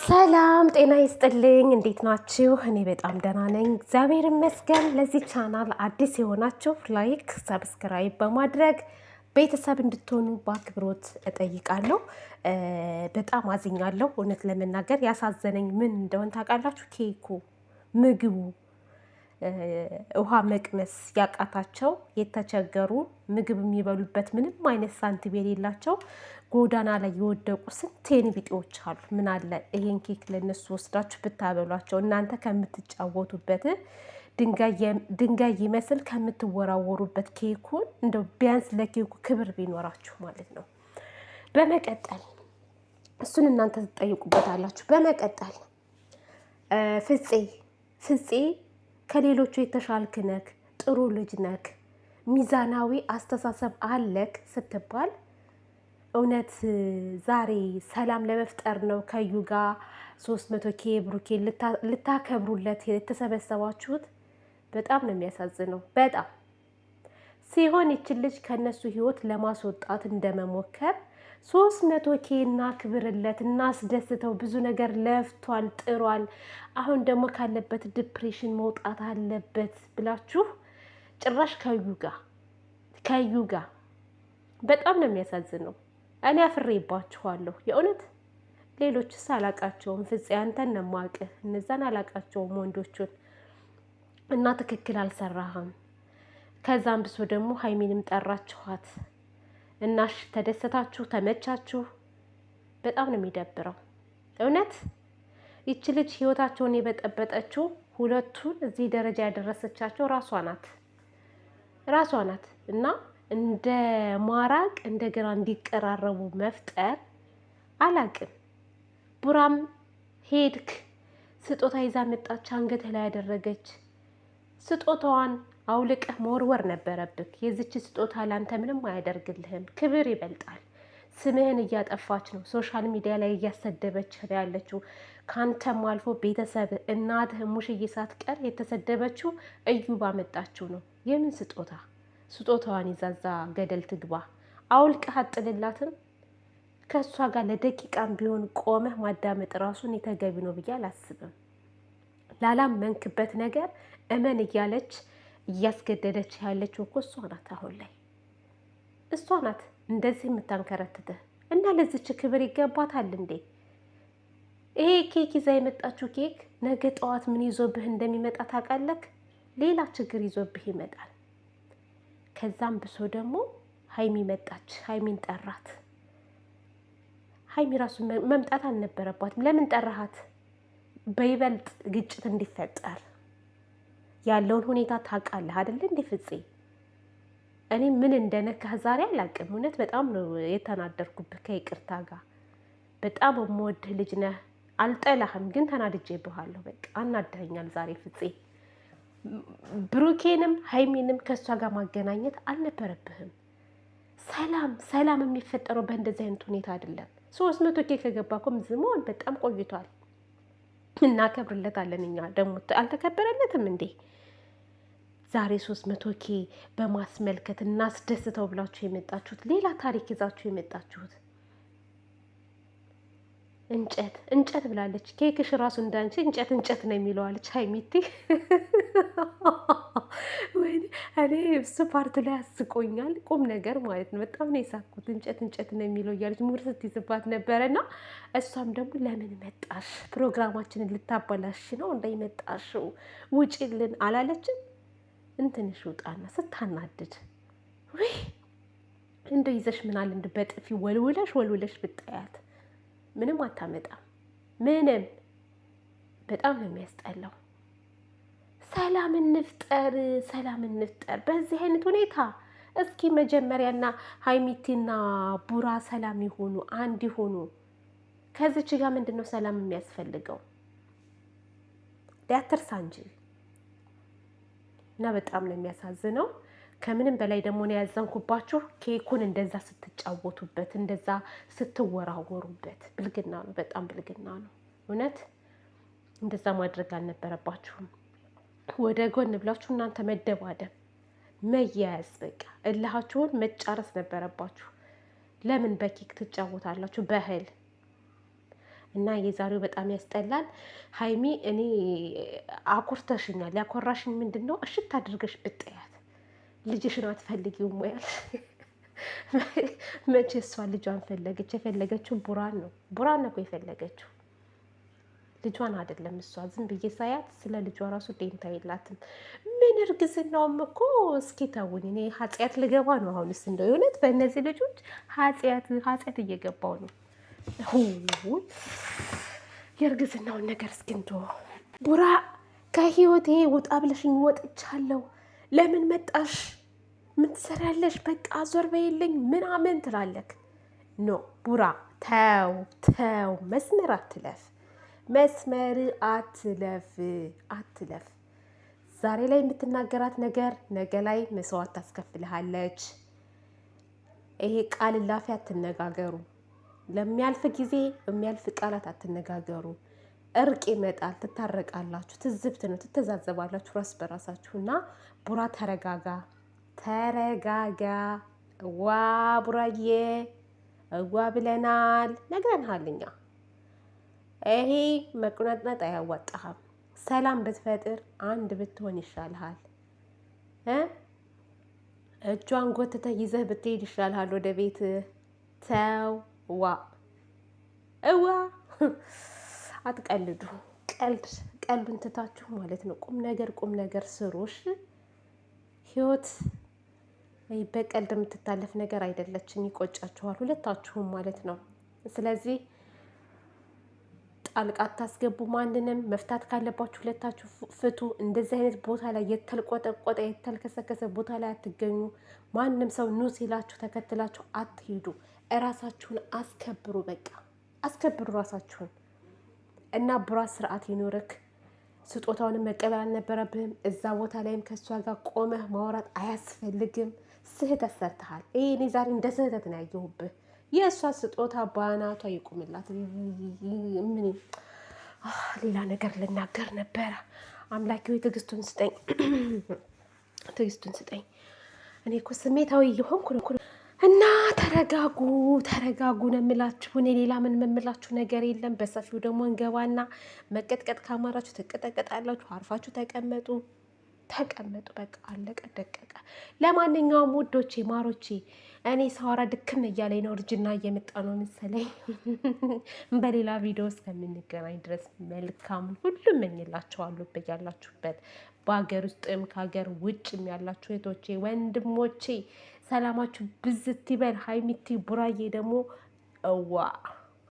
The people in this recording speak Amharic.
ሰላም ጤና ይስጥልኝ። እንዴት ናችሁ? እኔ በጣም ደህና ነኝ፣ እግዚአብሔር ይመስገን። ለዚህ ቻናል አዲስ የሆናችሁ ላይክ፣ ሰብስክራይብ በማድረግ ቤተሰብ እንድትሆኑ በአክብሮት እጠይቃለሁ። በጣም አዝኛለሁ። እውነት ለመናገር ያሳዘነኝ ምን እንደሆነ ታውቃላችሁ? ኬኩ፣ ምግቡ፣ ውሃ መቅመስ ያቃታቸው የተቸገሩ ምግብ የሚበሉበት ምንም አይነት ሳንቲም የሌላቸው ጎዳና ላይ የወደቁ ስንት የኔ ቢጤዎች አሉ። ምን አለ ይሄን ኬክ ለነሱ ወስዳችሁ ብታበሏቸው፣ እናንተ ከምትጫወቱበት ድንጋይ ይመስል ከምትወራወሩበት ኬኩን እንደው ቢያንስ ለኬኩ ክብር ቢኖራችሁ ማለት ነው። በመቀጠል እሱን እናንተ ትጠይቁበታላችሁ። በመቀጠል ፍፄ ከሌሎቹ የተሻልክ ነክ፣ ጥሩ ልጅ ነክ፣ ሚዛናዊ አስተሳሰብ አለክ ስትባል እውነት ዛሬ ሰላም ለመፍጠር ነው ከዩ ጋር 300K ብሩኬ ልታከብሩለት የተሰበሰባችሁት? በጣም ነው የሚያሳዝነው። በጣም ሲሆን ይችን ልጅ ከነሱ ህይወት ለማስወጣት እንደመሞከር 300K እናክብርለት፣ እናስደስተው፣ ብዙ ነገር ለፍቷል፣ ጥሯል፣ አሁን ደግሞ ካለበት ዲፕሬሽን መውጣት አለበት ብላችሁ ጭራሽ ከዩ ጋር በጣም ነው የሚያሳዝነው። እኔ አፍሬባችኋለሁ የእውነት። ሌሎችስ አላቃቸውም። ፍፄ አንተን ነው የማውቅህ፣ እነዛን አላቃቸውም ወንዶቹን። እና ትክክል አልሰራህም። ከዛም ብሶ ደግሞ ሀይሚንም ጠራችኋት። እናሽ ተደሰታችሁ፣ ተመቻችሁ። በጣም ነው የሚደብረው እውነት። ይቺ ልጅ ህይወታቸውን የበጠበጠችው ሁለቱን እዚህ ደረጃ ያደረሰቻቸው ራሷ ናት እና እንደ ማራቅ እንደገና እንዲቀራረቡ መፍጠር አላቅም። ቡራም ሄድክ፣ ስጦታ ይዛ መጣች፣ አንገትህ ላይ ያደረገች። ስጦታዋን አውልቀህ መወርወር ነበረብክ። የዚች ስጦታ ላንተ ምንም አያደርግልህም። ክብር ይበልጣል። ስምህን እያጠፋች ነው። ሶሻል ሚዲያ ላይ እያሰደበች ያለችው ካንተም አልፎ ቤተሰብ እናትህ ሙሽዬ ሳትቀር የተሰደበችው እዩ ባመጣችው ነው። የምን ስጦታ? ስጦታዋን ይዛዛ ገደል ትግባ። አውልቀህ አጥልላትም። ከእሷ ጋር ለደቂቃም ቢሆን ቆመህ ማዳመጥ ራሱን የተገቢ ነው ብዬ አላስብም። ላላመንክበት ነገር እመን እያለች እያስገደደች ያለችው እኮ እሷ ናት። አሁን ላይ እሷ ናት እንደዚህ የምታንከረትትህ እና ለዚች ክብር ይገባታል እንዴ? ይሄ ኬክ ይዛ የመጣችው ኬክ ነገ ጠዋት ምን ይዞብህ እንደሚመጣ ታውቃለህ? ሌላ ችግር ይዞብህ ይመጣል። ከዛም ብሶ ደግሞ ሀይሚ መጣች፣ ሀይሚን ጠራት። ሀይሚ ራሱ መምጣት አልነበረባትም። ለምን ጠራሃት? በይበልጥ ግጭት እንዲፈጠር ያለውን ሁኔታ ታውቃለህ አይደለ እንዴ ፍፄ? እኔ ምን እንደነካህ ዛሬ አላውቅም። እውነት በጣም ነው የተናደርኩብህ። ከይቅርታ ጋር በጣም የምወድህ ልጅ ነህ፣ አልጠላህም፣ ግን ተናድጄብሃለሁ። በቃ አናደኸኛል ዛሬ ፍፄ። ብሩኬንም ሀይሚንም ከእሷ ጋር ማገናኘት አልነበረብህም። ሰላም የሚፈጠረው በእንደዚህ አይነት ሁኔታ አይደለም። 300K ከገባ እኮ ዝሞን በጣም ቆይቷል። እናከብርለታለን እኛ። ደግሞ አልተከበረለትም እንዴ? ዛሬ 300K በማስመልከት እናስደስተው ብላችሁ የመጣችሁት ሌላ ታሪክ ይዛችሁ የመጣችሁት። እንጨት ብላለች። ኬክሽ ራሱ እንዳንቺ እንጨት ነው የሚለዋለች ሀይሚቲ። ወይኔ እኔ እሱ ፓርት ላይ አስቆኛል። ቁም ነገር ማለት ነው። በጣም ነው የሳኩት። እንጨት ነው የሚለው እያለች ሙር ስትይዝባት ነበረ። እና እሷም ደግሞ ለምን መጣሽ? ፕሮግራማችንን ልታበላሽ ነው እንዳይመጣሽው ውጪልን አላለችም? እንትንሽ ውጣና ስታናድድ ወይ እንደ ይዘሽ ምናል እንደ በጥፊ ወልውለሽ ብታያት ምንም አታመጣም። ምንም። በጣም ነው የሚያስጠላው። ሰላም እንፍጠር በዚህ አይነት ሁኔታ። እስኪ መጀመሪያና ሀይሚቲና ቡራ ሰላም ይሆኑ፣ አንድ ይሆኑ። ከዚች ጋር ምንድን ነው ሰላም የሚያስፈልገው? ሊያትርሳ እንጂ እና በጣም ነው የሚያሳዝነው። ከምንም በላይ ደግሞ ነው ያዘንኩባችሁ ኬኩን እንደዛ ስትጫወቱበት፣ እንደዛ ስትወራወሩበት። ብልግና ነው፣ በጣም ብልግና ነው እውነት። እንደዛ ማድረግ አልነበረባችሁም። ወደ ጎን ብላችሁ እናንተ መደባደብ፣ መያያዝ፣ በቃ እልሃችሁን መጫረስ ነበረባችሁ። ለምን በኬክ ትጫወታላችሁ? በእህል እና የዛሬው በጣም ያስጠላል። ሀይሚ እኔ አኩርተሽኛል። ያኮራሽኝ ምንድን ነው? እሽት አድርገሽ ብጠያት ልጅሽን አትፈልጊውም ወይ አልሽ? መቼ እሷ ልጇን ፈለገች? የፈለገችው ቡራን ነው። ቡራን ነው እኮ የፈለገችው ልጇን አይደለም። እሷ ዝም ብዬ ሳያት ስለ ልጇ ራሱ ዴንታ የላትም። ምን እርግዝናውም እኮ እስኪ ተውኝ። እኔ ኃጢአት ልገባ ነው አሁንስ። እንደው የእውነት በእነዚህ ልጆች ኃጢአት እየገባው ነው። የእርግዝናውን ነገር እስኪ እንደው ቡራ ከህይወቴ ውጣ ብለሽኝ ወጥቻለሁ። ለምን መጣሽ? ምን ትሰሪያለሽ? በቃ ዞር በይልኝ ምናምን ትላለክ። ኖ ቡራ ተው ተው፣ መስመር አትለፍ፣ መስመር አትለፍ። ዛሬ ላይ የምትናገራት ነገር ነገ ላይ መስዋዕት ታስከፍልሃለች። ይሄ ቃል ላፊ አትነጋገሩ። ለሚያልፍ ጊዜ የሚያልፍ ቃላት አትነጋገሩ። እርቅ ይመጣል፣ ትታረቃላችሁ። ትዝብት ነው፣ ትተዛዘባላችሁ ራስ በራሳችሁ። እና ቡራ ተረጋጋ። ዋ ቡራዬ እዋ ብለናል፣ ነግረንሃል እኛ። ይሄ መቁነጥነጥ አያዋጣህም። ሰላም ብትፈጥር አንድ ብትሆን ይሻልሃል። እጇን ጎትተህ ይዘህ ብትሄድ ይሻልሃል ወደ ቤት። ተው እዋ አትቀልዱ። ቀልዱን ትታችሁ ማለት ነው። ቁም ነገር ስሩሽ። ህይወት በቀልድ የምትታለፍ ነገር አይደለችም። ይቆጫችኋል ሁለታችሁም ማለት ነው። ስለዚህ ጣልቃ አታስገቡ ማንንም። መፍታት ካለባችሁ ሁለታችሁ ፍቱ። እንደዚህ አይነት ቦታ ላይ የተልቆጠቆጠ የተልከሰከሰ ቦታ ላይ አትገኙ። ማንም ሰው ኑ ሲላችሁ ተከትላችሁ አትሄዱ። እራሳችሁን አስከብሩ። በቃ አስከብሩ ራሳችሁን። እና ቡራ ስርዓት ይኖርክ። ስጦታውንም መቀበል አልነበረብህም። እዛ ቦታ ላይም ከእሷ ጋር ቆመህ ማውራት አያስፈልግም። ስህተት ሰርተሃል። ይሄ እኔ ዛሬ እንደ ስህተት ነው ያየሁብህ። የእሷ ስጦታ ባናቷ ይቁምላት። ምን ሌላ ነገር ልናገር ነበረ። አምላኬ ሆይ ትዕግስቱን ስጠኝ፣ ትዕግስቱን ስጠኝ። እኔ እኮ ስሜታዊ እየሆንኩ ነው። እና ተረጋጉ ነው የምላችሁ። እኔ ሌላ ምን የምላችሁ ነገር የለም። በሰፊው ደግሞ እንገባና መቀጥቀጥ ካማራችሁ ትቀጠቀጣላችሁ። አርፋችሁ ተቀመጡ። በቃ አለቀ ደቀቀ። ለማንኛውም ውዶቼ ማሮቼ፣ እኔ ሳወራ ድክም እያለኝ ነው። እርጅና እየመጣ ነው መሰለኝ። በሌላ ቪዲዮ እስከምንገናኝ ድረስ መልካሙን ሁሉ እመኝላችኋለሁ። በያላችሁበት በሀገር ውስጥም ከሀገር ውጭም ያላችሁ እህቶቼ ወንድሞቼ ሰላማችሁ ብዝት ይበል። ሀይሚቲ ቡራዬ ደግሞ እዋ